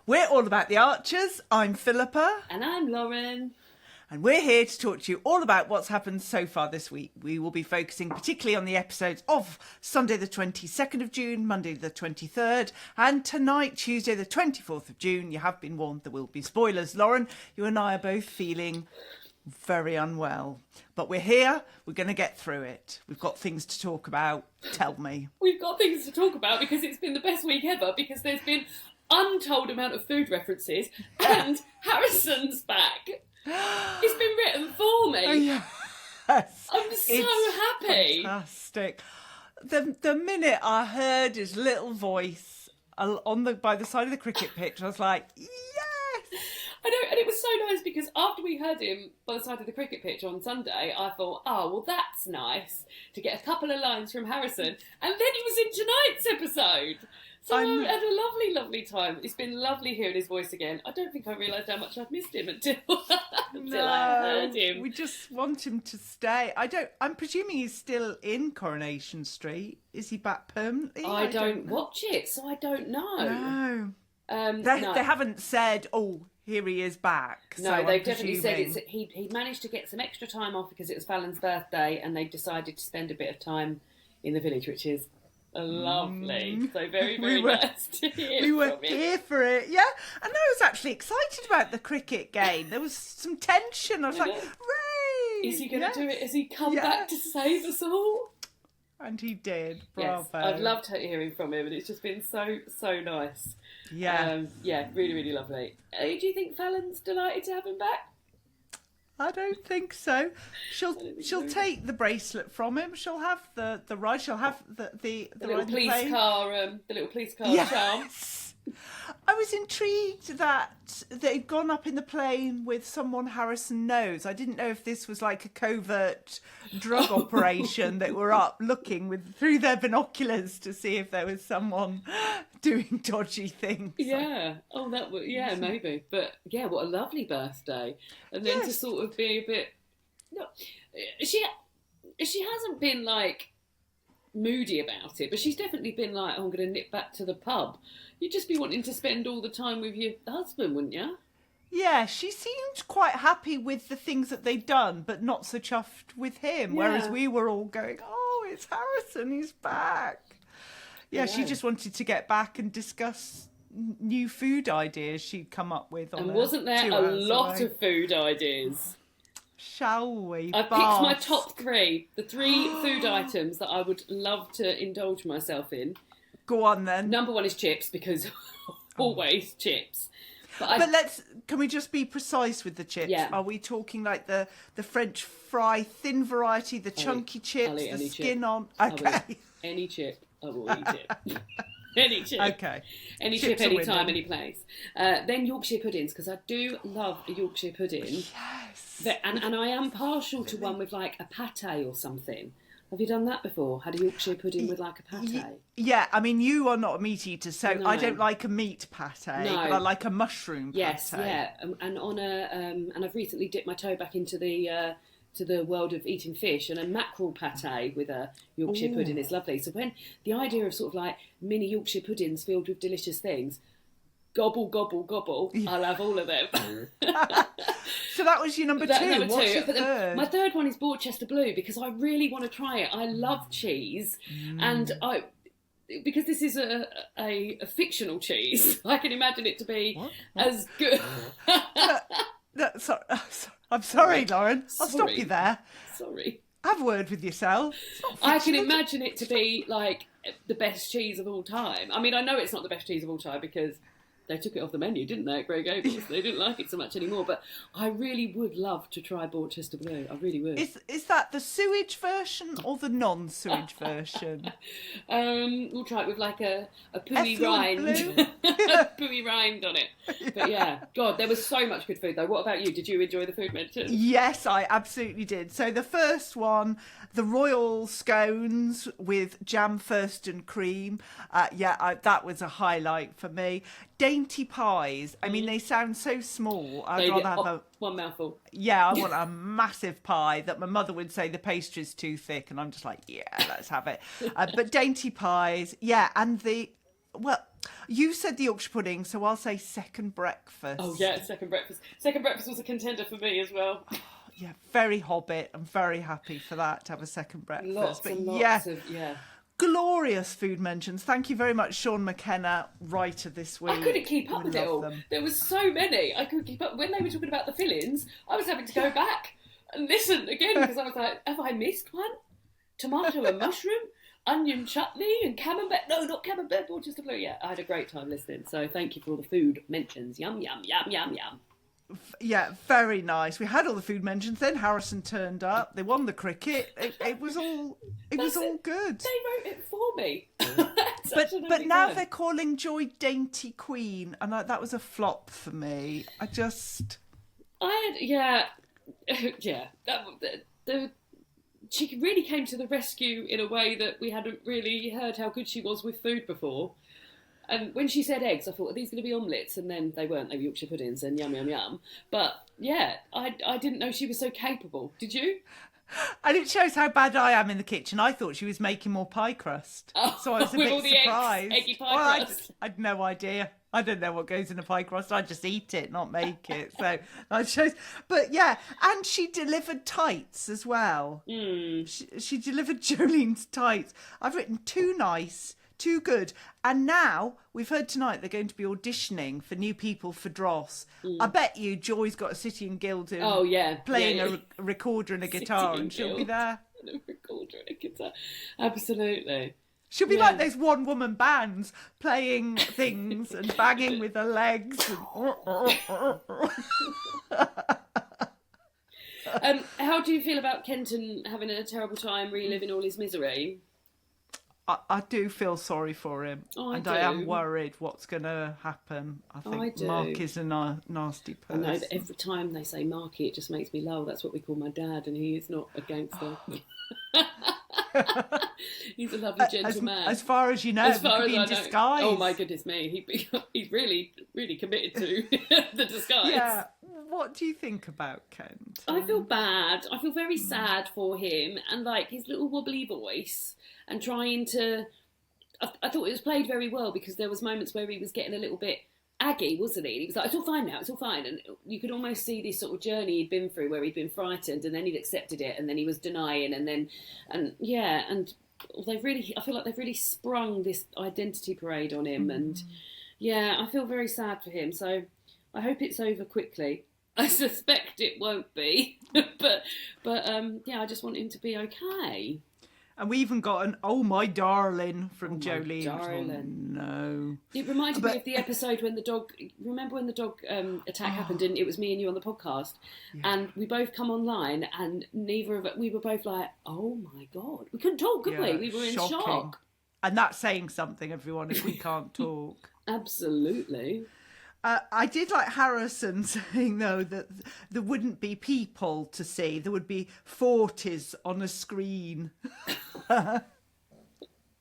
We're all about the Archers. I'm Philippa. And I'm Lauren. And we're here to talk to you all about what's happened so far this week. We will be focusing particularly on the episodes of Sunday the 22nd of June, Monday the 23rd, and tonight, Tuesday the 24th of June. You have been warned there will be spoilers. Lauren, you and I are both feeling very unwell. But we're here. We're going to get through it. We've got things to talk about. Tell me. We've got things to talk about because it's been the best week ever, because there's been untold amount of food references and Harrison's back. It's been written for me. Oh, yes. I'm so happy. Fantastic. The minute I heard his little voice by the side of the cricket pitch, I was like, yes. I know, and it was so nice because after we heard him by the side of the cricket pitch on Sunday, I thought, oh, well, that's nice to get a couple of lines from Harrison. And then he was in tonight's episode. So I had a lovely, lovely time. It's been lovely hearing his voice again. I don't think I realised how much I'd missed him until I heard him. We just want him to stay. I'm presuming he's still in Coronation Street. Is he back permanently? I don't watch it, so I don't know. No. No. They haven't said, oh, here he is back. No, they've definitely said he managed to get some extra time off because it was Fallon's birthday, and they decided to spend a bit of time in the village, which is lovely. So very, very nice to hear. We were here for it, yeah. And I was actually excited about the cricket game. There was some tension. I was like, "Ray! Is he going to do it? Has he come back to save us all?" And he did. Bravo. Yes, I've loved hearing from him, and it's just been so nice. Yeah. Really, really lovely. Do you think Fallon's delighted to have him back? I don't think so. She'll take the bracelet from him. She'll have the ride. She'll have the little police car. The little police car charm. I was intrigued that they'd gone up in the plane with someone Harrison knows. I didn't know if this was like a covert drug operation that were up looking through their binoculars to see if there was someone doing dodgy things. Yeah. Oh, that would. Yeah, maybe. But yeah, what a lovely birthday. And then to sort of be a bit. No, she hasn't been like moody about it, but she's definitely been like, oh, I'm going to nip back to the pub. You'd just be wanting to spend all the time with your husband, wouldn't you? Yeah, she seemed quite happy with the things that they'd done, but not so chuffed with him. Yeah. Whereas we were all going, oh, it's Harrison, he's back. Yeah, she just wanted to get back and discuss new food ideas she'd come up with. And wasn't there a lot of food ideas? Shall we? I picked my top three. The three food items that I would love to indulge myself in. Go on then. Number one is chips, because always chips. But can we just be precise with the chips? Yeah. Are we talking like the French fry thin variety, the chunky chips, the skin on? Okay. Any chip, I will eat it. Any chip. Okay. Any chip, any time, any place. Then Yorkshire puddings, because I do love a Yorkshire pudding. Yes. And I am partial to one with like a pate or something. Have you done that before? Had a Yorkshire pudding with like a pate? Yeah, I mean, you are not a meat eater, so no. I don't like a meat pate, but I like a mushroom pate. Yes, yeah. And on and I've recently dipped my toe back into the world of eating fish, and a mackerel pate with a Yorkshire pudding is lovely. So when the idea of sort of like mini Yorkshire puddings filled with delicious things, gobble, gobble, gobble, I'll have all of them. So that was your number two. What's your third? My third one is Borchester Blue, because I really want to try it. I love cheese, and because this is a fictional cheese, I can imagine it to be as good. Sorry. I'm sorry, Lauren. I'll stop you there. Sorry. Have a word with yourself. I can imagine it to be like the best cheese of all time. I mean, I know it's not the best cheese of all time because they took it off the menu, didn't they, at Grey Gables? They didn't like it so much anymore. But I really would love to try Borchester Blue. I really would. Is that the sewage version or the non-sewage version? We'll try it with like a pooey rind. A pooey rind on it. But yeah, God, there was so much good food though. What about you? Did you enjoy the food mentioned? Yes, I absolutely did. So the first one, the royal scones with jam first and cream. That was a highlight for me. Dainty pies. I mean, they sound so small. I'd rather have one mouthful. Yeah, I want a massive pie that my mother would say the pastry's too thick, and I'm just like, yeah, let's have it. But dainty pies, yeah, and well, you said the Yorkshire pudding, so I'll say second breakfast. Oh yeah, second breakfast. Second breakfast was a contender for me as well. Yeah, very Hobbit. I'm very happy for that, to have a second breakfast. Lots but and lots of, yeah. Glorious food mentions. Thank you very much, Sean McKenna, writer this week. I couldn't keep up with it all. Them. There was so many. I couldn't keep up. When they were talking about the fillings, I was having to go back and listen again because I was like, have I missed one? Tomato and mushroom, onion chutney and camembert. No, not camembert, Dorchester blue. Yeah, I had a great time listening. So thank you for all the food mentions. Yum, yum, yum, yum, yum. Yeah, very nice. We had all the food mentions. Then Harrison turned up. They won the cricket. It was all. It was all good. They wrote it for me. but now they're calling Joy Dainty Queen, and that was a flop for me. She really came to the rescue in a way that we hadn't really heard how good she was with food before. And when she said eggs, I thought, are these going to be omelettes? And then they weren't. They were Yorkshire puddings and yum, yum, yum. But yeah, I didn't know she was so capable. Did you? And it shows how bad I am in the kitchen. I thought she was making more pie crust. Oh, so I was a with bit all the surprised. Eggy pie crust. I'd no idea. I don't know what goes in a pie crust. I just eat it, not make it. So that shows. But yeah, and she delivered tights as well. She delivered Jolene's tights. I've written too nice, too good. And now we've heard tonight they're going to be auditioning for new people for Dross. I bet you Joy's got a City and Guild in. Oh yeah, playing a recorder and a guitar, and she'll be there. And a recorder and a guitar, absolutely. She'll be like those one-woman bands playing things and banging with her legs. How do you feel about Kenton having a terrible time reliving all his misery? I do feel sorry for him, I am worried what's going to happen. I think Mark is a nasty person. I know that every time they say Marky, it just makes me laugh. That's what we call my dad, and he is not a gangster. He's a lovely gentleman. As far as you know, as far he could be in disguise. Oh my goodness me, he's really, really committed to the disguise. Yeah. What do you think about Kent? I feel bad. I feel very sad for him, and like his little wobbly voice, and trying to. I thought it was played very well because there was moments where he was getting a little bit aggy, wasn't he? He was like, "It's all fine now. It's all fine," and you could almost see this sort of journey he'd been through, where he'd been frightened, and then he'd accepted it, and then he was denying, and I feel like they've really sprung this identity parade on him, and I feel very sad for him. So I hope it's over quickly. I suspect it won't be, but I just want him to be okay. And we even got an "Oh my darling" from Jolene. Darling. No. It reminded me of the episode when the dog. Remember when the dog attack happened? And it was me and you on the podcast, and we both come online, and neither of us. We were both like, "Oh my god!" We couldn't talk, could we? We were in shock. And that's saying something, everyone, if we can't talk. Absolutely. I did like Harrison saying, though, that there wouldn't be people to see. There would be 40s on a screen.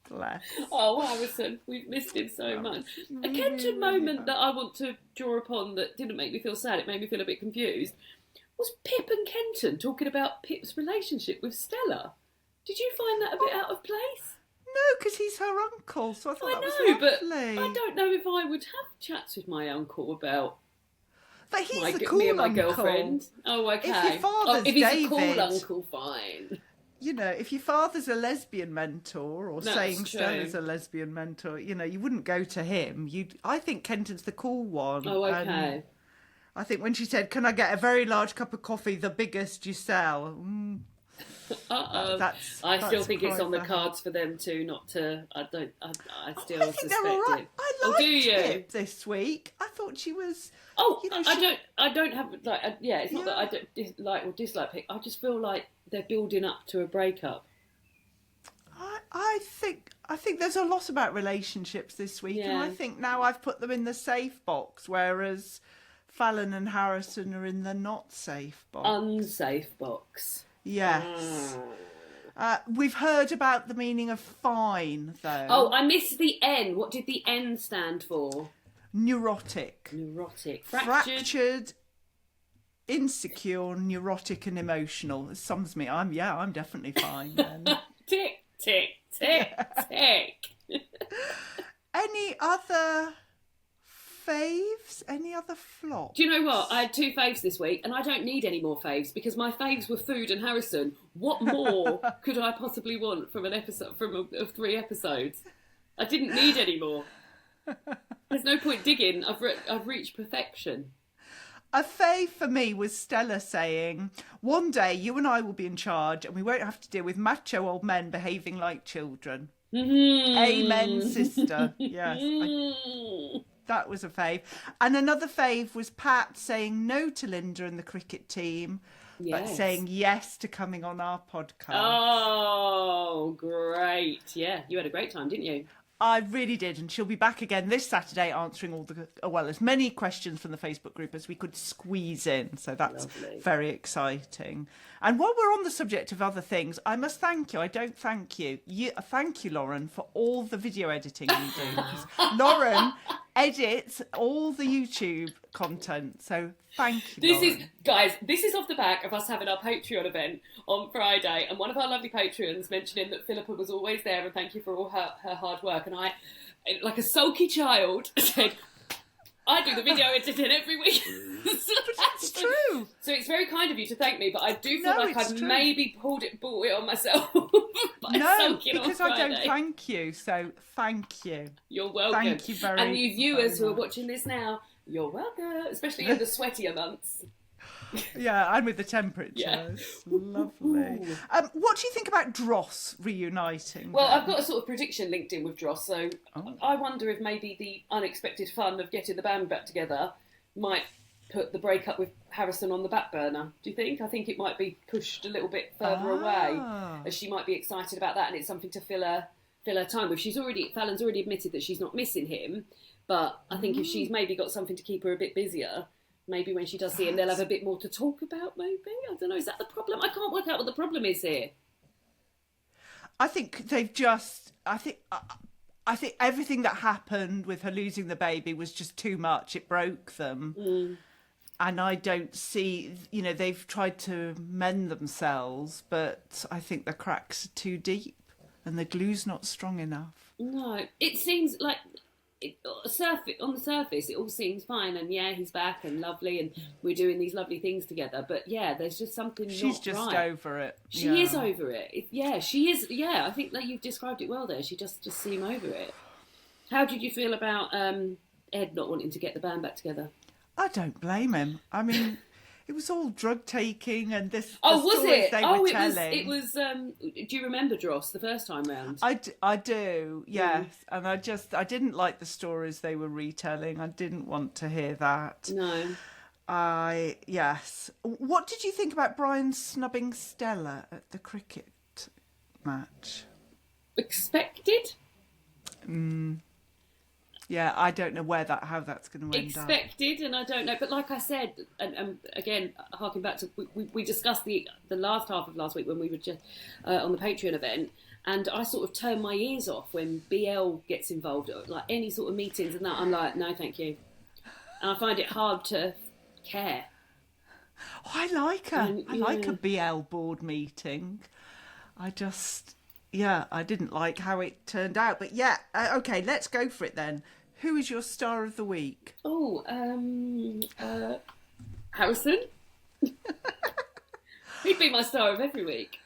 Bless. Oh, Harrison, we've missed him so much. A Kenton moment that I want to draw upon that didn't make me feel sad, it made me feel a bit confused, was Pip and Kenton talking about Pip's relationship with Stella. Did you find that a bit out of place? No, because he's her uncle, so I thought that was lovely. But I don't know if I would have chats with my uncle about. But he's the cool me and my uncle. Girlfriend. Oh, okay. If your father's if he's David, a cool uncle, fine. You know, if your father's a lesbian mentor, or saying true. Stella's a lesbian mentor, you know, you wouldn't go to him. I think Kenton's the cool one. Oh, okay. I think when she said, "Can I get a very large cup of coffee, the biggest you sell?" I still think it's on the cards for them too, not to. I still I think suspect they're all right. it. I liked Pip this week. I thought she was. Oh, you know, I don't have like. It's not that I don't like or dislike Pip. I just feel like they're building up to a breakup. I think there's a lot about relationships this week, and I think now I've put them in the safe box, whereas Fallon and Harrison are in the not safe box. Unsafe box. Yes. We've heard about the meaning of fine, though. Oh, I missed the N. What did the N stand for? Neurotic. Fractured. Insecure, neurotic and emotional. It sums me. I'm definitely fine then. Tick, tick, tick, tick. Any other faves? Any other flops? Do you know what? I had 2 faves this week, and I don't need any more faves because my faves were Food and Harrison. What more could I possibly want from an episode of 3 episodes? I didn't need any more. There's no point digging. I've reached perfection. A fave for me was Stella saying, "One day you and I will be in charge, and we won't have to deal with macho old men behaving like children." Amen, sister. Yes. That was a fave. And another fave was Pat saying no to Linda and the cricket team, but saying yes to coming on our podcast. Oh, great. Yeah, you had a great time, didn't you? I really did, and she'll be back again this Saturday answering as many questions from the Facebook group as we could squeeze in. So that's very exciting. And while we're on the subject of other things, I must thank you. I don't thank you. Thank you, Lauren, for all the video editing you do. Because Lauren edits all the YouTube content. So thank you, Lauren. This is off the back of us having our Patreon event on Friday, and one of our lovely patrons mentioning that Philippa was always there and thank you for all her hard work. And I, like a sulky child, said, I do the video editing every week. That's true. So it's very kind of you to thank me, but I do feel like I've maybe bought it on myself. Because I don't thank you. So thank you. You're welcome. Thank you very much. And you viewers who are watching this now, you're welcome, especially in the sweatier months. Yeah, and with the temperatures. Yeah. Lovely. What do you think about Dross reuniting? Well, I've got a sort of prediction linked in with Dross, so I wonder if maybe the unexpected fun of getting the band back together might put the breakup with Harrison on the back burner. Do you think? I think it might be pushed a little bit further away, as she might be excited about that, and it's something to fill her time with. Fallon's already admitted that she's not missing him, but I think if she's maybe got something to keep her a bit busier, maybe when she does see him, they'll have a bit more to talk about, maybe. I don't know, is that the problem? I can't work out what the problem is here. I think they've just... I think everything that happened with her losing the baby was just too much. It broke them. And I don't see... they've tried to mend themselves, but I think the cracks are too deep and the glue's not strong enough. No, it seems like... on the surface, it all seems fine, and he's back and lovely, and we're doing these lovely things together. But there's just something. She's just right. over it. She is over it. She is. Yeah, I think that you've described it well there. She just seemed over it. How did you feel about Ed not wanting to get the band back together? I don't blame him. I mean, it was all drug taking and this. Oh, was it? Telling. It was. Do you remember Dross the first time round? I do. Yes, and I didn't like the stories they were retelling. I didn't want to hear that. No. Yes. What did you think about Brian snubbing Stella at the cricket match? Expected. Yeah, I don't know how that's going to end up. Expected, and I don't know. But like I said, and again, harking back to, we discussed the last half of last week when we were just on the Patreon event, and I sort of turn my ears off when BL gets involved, like any sort of meetings and that. I'm like, no, thank you. And I find it hard to care. Oh, I like her. I like a BL board meeting. I didn't like how it turned out. But okay, let's go for it then. Who is your star of the week? Oh, Harrison. He'd be my star of every week.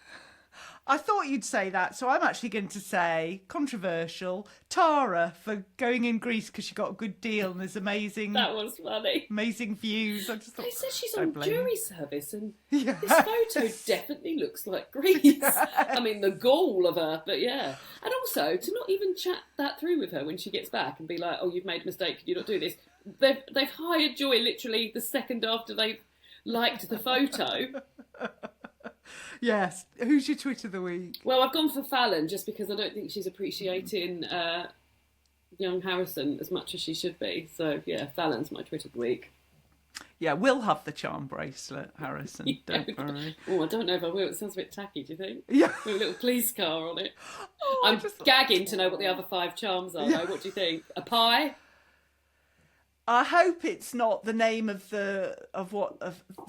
I thought you'd say that, so I'm actually going to say, controversial, Tara for going in Greece because she got a good deal and there's amazing... That was funny. Amazing views. I just thought, they said she's on jury service and this photo definitely looks like Greece. Yeah. I mean, the gall of her, but yeah. And also, to not even chat that through with her when she gets back and be like, oh, you've made a mistake, can you not do this? They've hired Joy literally the second after they've liked the photo. Yes. Who's your tweet of the week? Well, I've gone for Fallon just because I don't think she's appreciating young Harrison as much as she should be. So, Fallon's my tweet of the week. Yeah, we'll have the charm bracelet, Harrison. Don't worry. Oh, I don't know if I will. It sounds a bit tacky, do you think? Yeah. With a little police car on it. Oh, I'm gagging to know what the other 5 charms are, though. What do you think? A pie? I hope it's not the name of the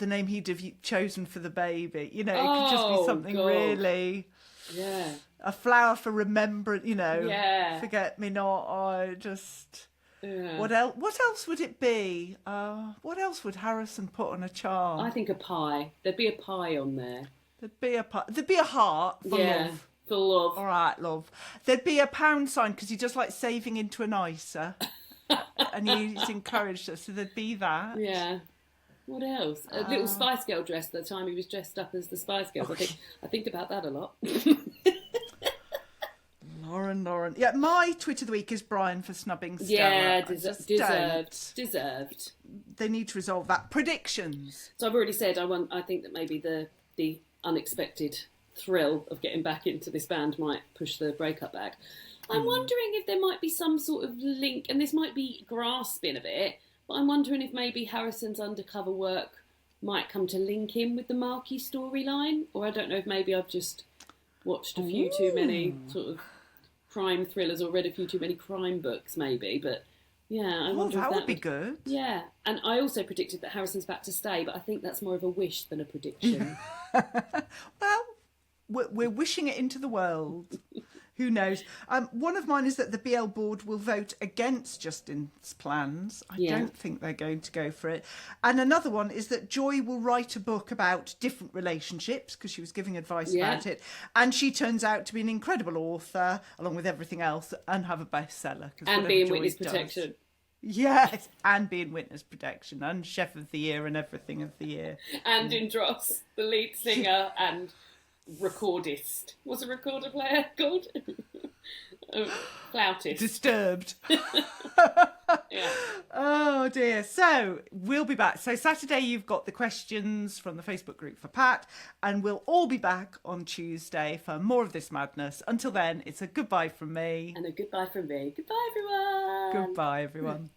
name he'd have chosen for the baby. It could just be something really. Yeah. A flower for remembrance, Yeah. forget me not. I just... Yeah. What else would it be? What else would Harrison put on a charm? I think a pie. There'd be a pie on there. There'd be a heart for love. For love. All right, love. There'd be a pound sign because he just likes saving into an ISA. And he's encouraged us, so there'd be that. Yeah. What else? A little Spice Girl dress the time he was dressed up as the Spice Girls. I think about that a lot. Lauren. Yeah, my tweet of the week is Brian for snubbing Stella. Yeah, deserved. They need to resolve that. Predictions. So I've already said I think that maybe the unexpected thrill of getting back into this band might push the breakup back. I'm wondering if there might be some sort of link, and this might be grasping a bit, but I'm wondering if maybe Harrison's undercover work might come to link in with the Marky storyline, or I don't know if maybe I've just watched a few too many sort of crime thrillers or read a few too many crime books maybe, but yeah, I wonder if that would be good. Yeah, and I also predicted that Harrison's back to stay, but I think that's more of a wish than a prediction. Well, we're wishing it into the world. Who knows? One of mine is that the BL board will vote against Justin's plans. I don't think they're going to go for it. And another one is that Joy will write a book about different relationships because she was giving advice about it. And she turns out to be an incredible author, along with everything else, and have a bestseller. And be in witness protection. Yes, and be in witness protection, and chef of the year and everything of the year. And in Dross, the lead singer and recordist. What's a recorder player called? Flautist. Disturbed. Yeah. Oh dear. So we'll be back. So Saturday you've got the questions from the Facebook group for Pat, and we'll all be back on Tuesday for more of this madness. Until then, it's a goodbye from me. And a goodbye from me. Goodbye, everyone. Goodbye, everyone.